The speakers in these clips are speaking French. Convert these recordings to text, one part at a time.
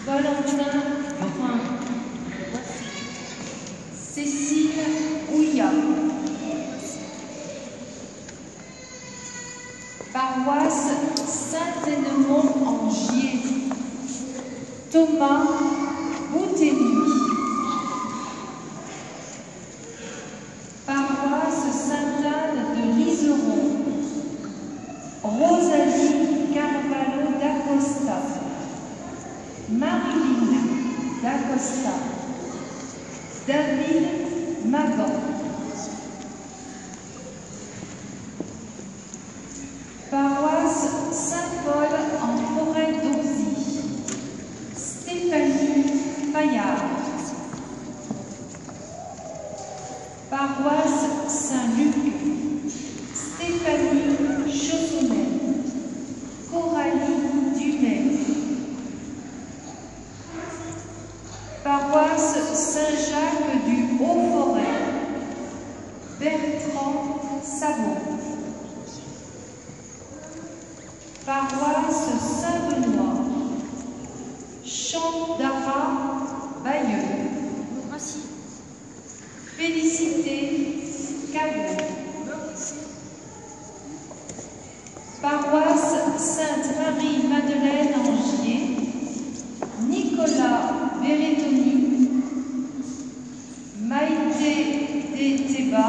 Valentin Brun, Cécile Ouya, paroisse Saint-Hénemont-en-Gier, Thomas Boutény, paroisse Sainte-Anne de Liseron, Rosalie Carvalho d'Acosta, Marilyn d'Acosta, David Magan, paroisse Saint-Paul en Forêt d'Auzy, Stéphanie Paillard, paroisse Saint-Luc, Stéphanie Chaussonnet, Coralie Dumais, paroisse Saint-Jacques du Haut-Forêt, Bertrand Sabot, paroisse Saint-Benoît, Champ d'Arras Bayeux, Félicité Cabot, paroisse Sainte-Marie-Madeleine-en-Gier, Nicolas Berrettoni, Maïté Détéba,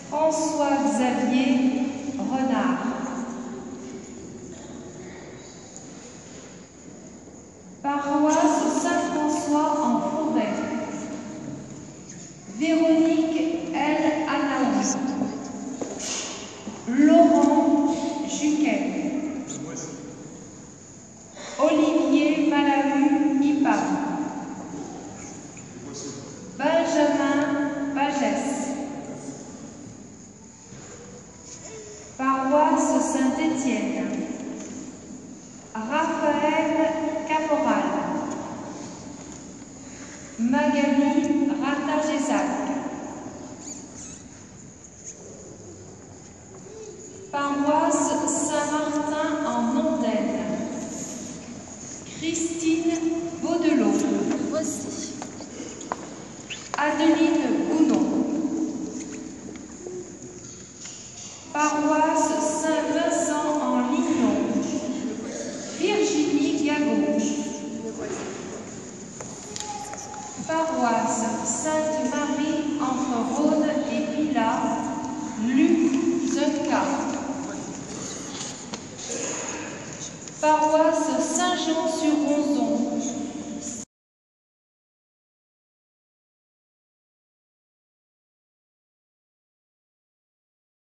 François-Xavier Renard. Paroisse Saint-François en Forêt, Véronique L. Anaouz, Laurent Juquet, Olivier Malamu-Ipam, Benjamin Pagès, paroisse Saint-Étienne, Raphaël Caporal, Magali Ratagézac, paroisse Saint-Martin en Ondaine, Christine Baudelot, Adeline Gounon, paroisse Saint-Vincent en Lignon, Virginie Gagot, paroisse Sainte-Marie entre Rhône et Pilat, Luc Zunca, paroisse Saint-Jean-sur-Rhône